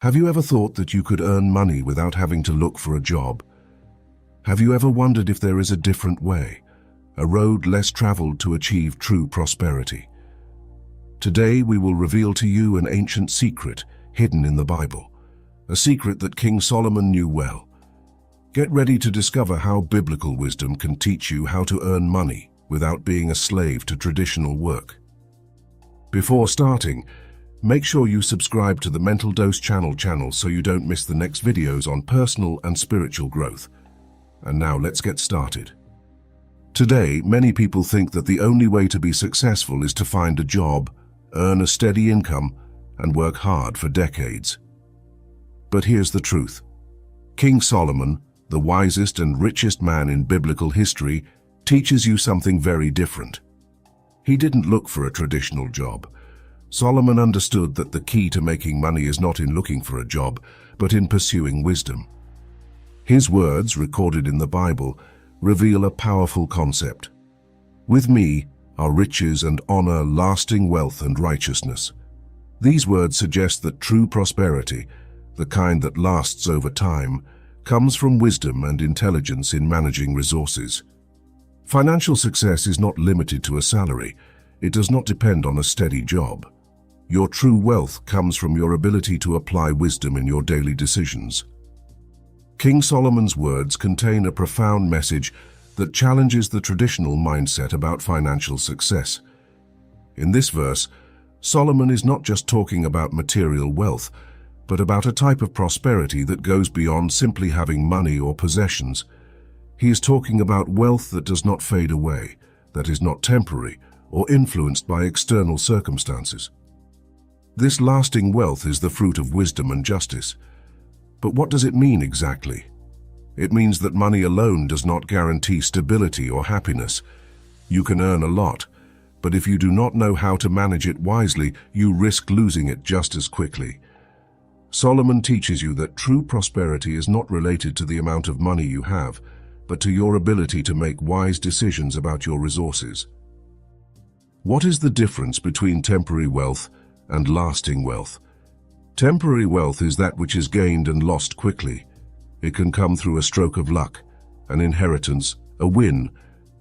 Have you ever thought that you could earn money without having to look for a job? Have you ever wondered if there is a different way, a road less traveled to achieve true prosperity? Today we will reveal to you an ancient secret hidden in the Bible, a secret that King Solomon knew well. Get ready to discover how biblical wisdom can teach you how to earn money without being a slave to traditional work. Before starting, make sure you subscribe to the Mental Dose channel so you don't miss the next videos on personal and spiritual growth. And now let's get started. Today, many people think that the only way to be successful is to find a job, earn a steady income, and work hard for decades. But here's the truth. King Solomon, the wisest and richest man in biblical history, teaches you something very different. He didn't look for a traditional job. Solomon understood that the key to making money is not in looking for a job, but in pursuing wisdom. His words, recorded in the Bible, reveal a powerful concept. With me are riches and honor, lasting wealth and righteousness. These words suggest that true prosperity, the kind that lasts over time, comes from wisdom and intelligence in managing resources. Financial success is not limited to a salary. It does not depend on a steady job. Your true wealth comes from your ability to apply wisdom in your daily decisions. King Solomon's words contain a profound message that challenges the traditional mindset about financial success. In this verse, Solomon is not just talking about material wealth, but about a type of prosperity that goes beyond simply having money or possessions. He is talking about wealth that does not fade away, that is not temporary or influenced by external circumstances. This lasting wealth is the fruit of wisdom and justice. But what does it mean exactly? It means that money alone does not guarantee stability or happiness. You can earn a lot, but if you do not know how to manage it wisely, you risk losing it just as quickly. Solomon teaches you that true prosperity is not related to the amount of money you have, but to your ability to make wise decisions about your resources. What is the difference between temporary wealth and lasting wealth? Temporary wealth is that which is gained and lost quickly. It can come through a stroke of luck, an inheritance, a win,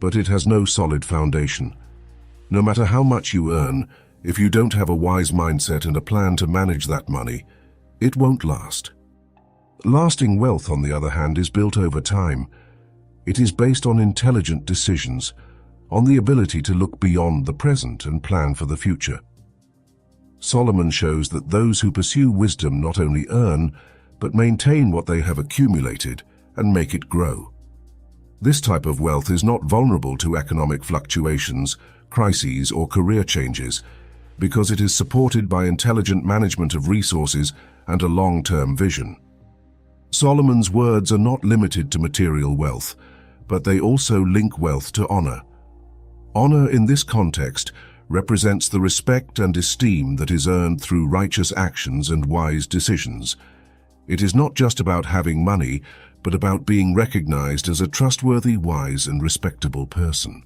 but it has no solid foundation. No matter how much you earn, if you don't have a wise mindset and a plan to manage that money, it won't last. Lasting wealth, on the other hand, is built over time. It is based on intelligent decisions, on the ability to look beyond the present and plan for the future. Solomon shows that those who pursue wisdom not only earn, but maintain what they have accumulated and make it grow. This type of wealth is not vulnerable to economic fluctuations, crises, or career changes, because it is supported by intelligent management of resources and a long-term vision. Solomon's words are not limited to material wealth, but they also link wealth to honor. Honor in this context represents the respect and esteem that is earned through righteous actions and wise decisions. It is not just about having money, but about being recognized as a trustworthy, wise, and respectable person.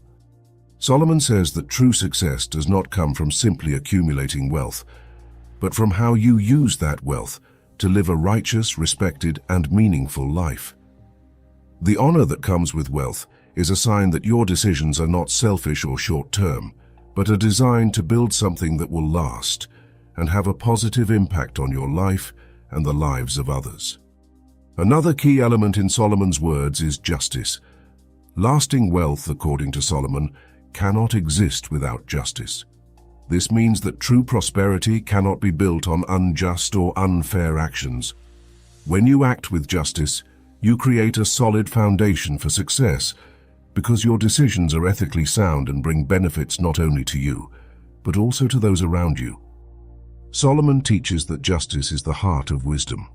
Solomon says that true success does not come from simply accumulating wealth, but from how you use that wealth to live a righteous, respected, and meaningful life. The honor that comes with wealth is a sign that your decisions are not selfish or short-term, but are designed to build something that will last and have a positive impact on your life and the lives of others. Another key element in Solomon's words is justice. Lasting wealth, according to Solomon, cannot exist without justice. This means that true prosperity cannot be built on unjust or unfair actions. When you act with justice, you create a solid foundation for success, because your decisions are ethically sound and bring benefits not only to you, but also to those around you. Solomon teaches that justice is the heart of wisdom.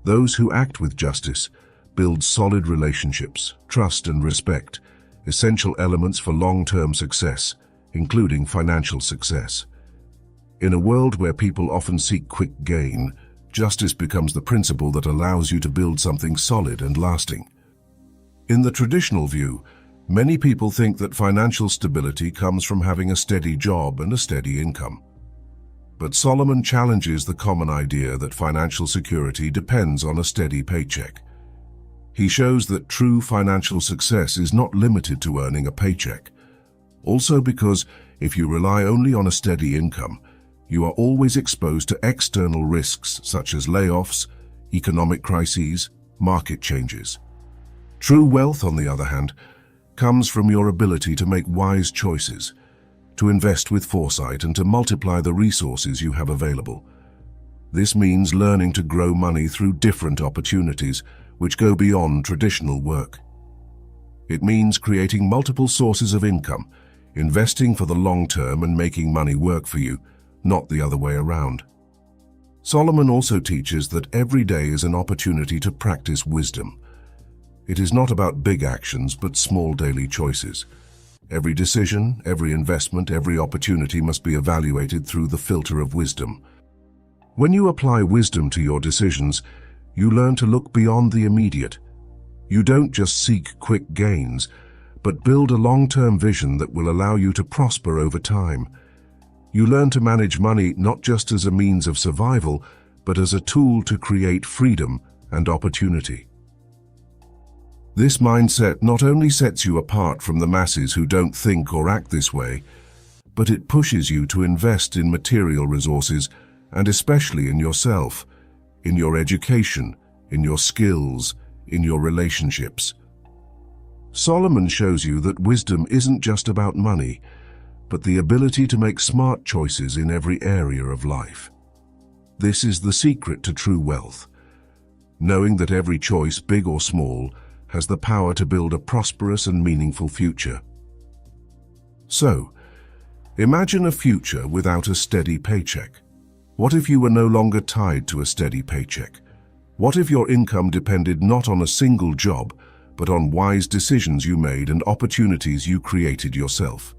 Those who act with justice build solid relationships, trust and respect, essential elements for long-term success, including financial success. In a world where people often seek quick gain, justice becomes the principle that allows you to build something solid and lasting. In the traditional view, many people think that financial stability comes from having a steady job and a steady income. But Solomon challenges the common idea that financial security depends on a steady paycheck. He shows that true financial success is not limited to earning a paycheck. Also because if you rely only on a steady income, you are always exposed to external risks such as layoffs, economic crises, market changes. True wealth, on the other hand, comes from your ability to make wise choices, to invest with foresight and to multiply the resources you have available. This means learning to grow money through different opportunities which go beyond traditional work. It means creating multiple sources of income, investing for the long term and making money work for you, not the other way around. Solomon also teaches that every day is an opportunity to practice wisdom. It is not about big actions, but small daily choices. Every decision, every investment, every opportunity must be evaluated through the filter of wisdom. When you apply wisdom to your decisions, you learn to look beyond the immediate. You don't just seek quick gains, but build a long-term vision that will allow you to prosper over time. You learn to manage money not just as a means of survival, but as a tool to create freedom and opportunity. This mindset not only sets you apart from the masses who don't think or act this way, but it pushes you to invest in material resources and especially in yourself, in your education, in your skills, in your relationships. Solomon shows you that wisdom isn't just about money, but the ability to make smart choices in every area of life. This is the secret to true wealth, knowing that every choice, big or small, has the power to build a prosperous and meaningful future. So, imagine a future without a steady paycheck. What if you were no longer tied to a steady paycheck? What if your income depended not on a single job, but on wise decisions you made and opportunities you created yourself?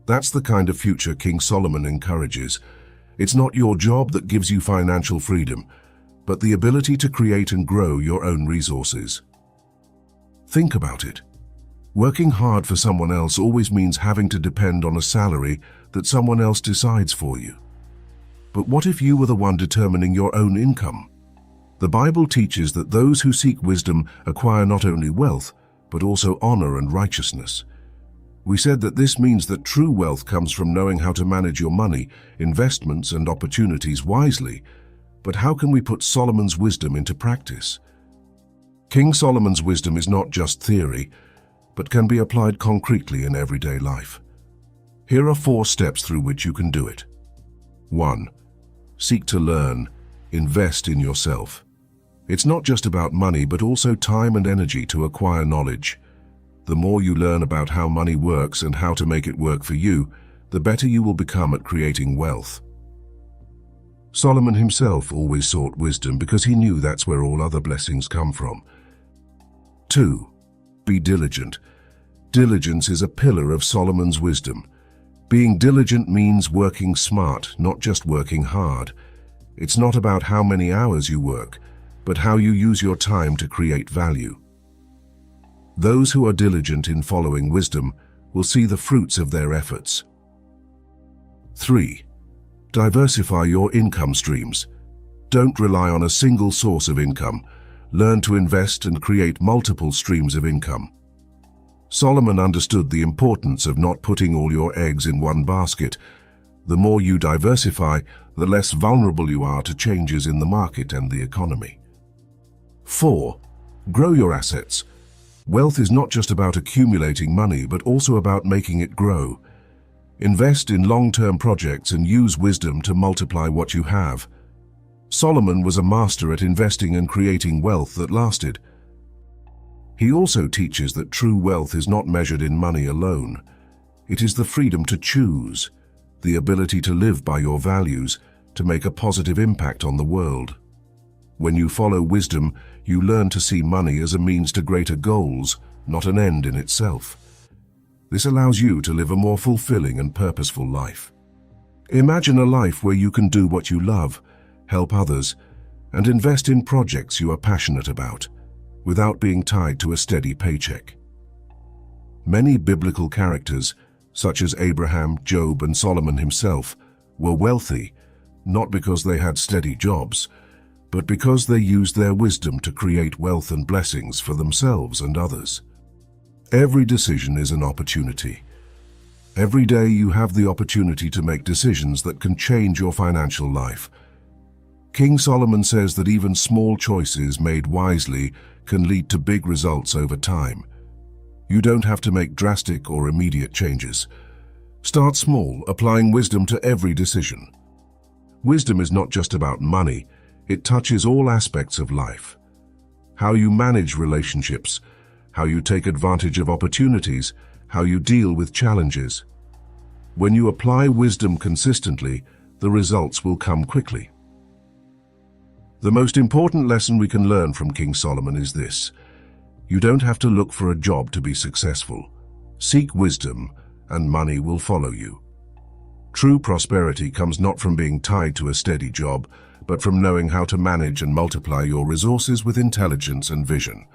That's the kind of future King Solomon encourages. It's not your job that gives you financial freedom, but the ability to create and grow your own resources. Think about it. Working hard for someone else always means having to depend on a salary that someone else decides for you. But what if you were the one determining your own income? The Bible teaches that those who seek wisdom acquire not only wealth, but also honor and righteousness. We said that this means that true wealth comes from knowing how to manage your money, investments, and opportunities wisely. But how can we put Solomon's wisdom into practice? King Solomon's wisdom is not just theory, but can be applied concretely in everyday life. Here are 4 steps through which you can do it. 1. Seek to learn. Invest in yourself. It's not just about money, but also time and energy to acquire knowledge. The more you learn about how money works and how to make it work for you, the better you will become at creating wealth. Solomon himself always sought wisdom because he knew that's where all other blessings come from. 2. Be diligent. Diligence is a pillar of Solomon's wisdom. Being diligent means working smart, not just working hard. It's not about how many hours you work, but how you use your time to create value. Those who are diligent in following wisdom will see the fruits of their efforts. 3. Diversify your income streams. Don't rely on a single source of income. Learn to invest and create multiple streams of income. Solomon understood the importance of not putting all your eggs in one basket. The more you diversify, the less vulnerable you are to changes in the market and the economy. 4. Grow your assets. Wealth is not just about accumulating money, but also about making it grow. Invest in long-term projects and use wisdom to multiply what you have. Solomon was a master at investing and creating wealth that lasted. He also teaches that true wealth is not measured in money alone. It is the freedom to choose, the ability to live by your values, to make a positive impact on the world. When you follow wisdom, you learn to see money as a means to greater goals, not an end in itself. This allows you to live a more fulfilling and purposeful life. Imagine a life where you can do what you love, help others, and invest in projects you are passionate about, without being tied to a steady paycheck. Many biblical characters, such as Abraham, Job, and Solomon himself, were wealthy, not because they had steady jobs, but because they used their wisdom to create wealth and blessings for themselves and others. Every decision is an opportunity. Every day you have the opportunity to make decisions that can change your financial life. King Solomon says that even small choices made wisely can lead to big results over time. You don't have to make drastic or immediate changes. Start small, applying wisdom to every decision. Wisdom is not just about money, it touches all aspects of life. How you manage relationships, how you take advantage of opportunities, how you deal with challenges. When you apply wisdom consistently, the results will come quickly. The most important lesson we can learn from King Solomon is this: you don't have to look for a job to be successful. Seek wisdom, and money will follow you. True prosperity comes not from being tied to a steady job, but from knowing how to manage and multiply your resources with intelligence and vision.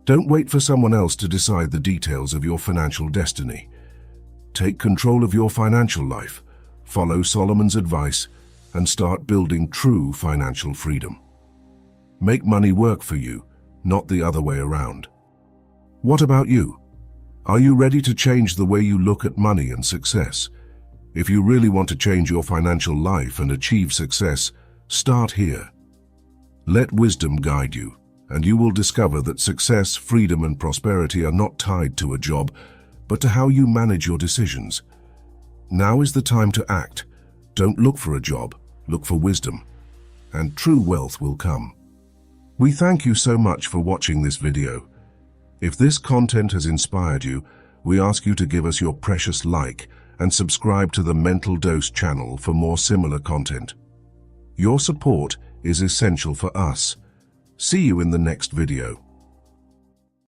Don't wait for someone else to decide the details of your financial destiny. Take control of your financial life, follow Solomon's advice, and start building true financial freedom. Make money work for you, not the other way around. What about you? Are you ready to change the way you look at money and success? If you really want to change your financial life and achieve success, start here. Let wisdom guide you, and you will discover that success, freedom, and prosperity are not tied to a job, but to how you manage your decisions. Now is the time to act. Don't look for a job, look for wisdom, and true wealth will come. We thank you so much for watching this video. If this content has inspired you, we ask you to give us your precious like and subscribe to the Mental Dose channel for more similar content. Your support is essential for us. See you in the next video.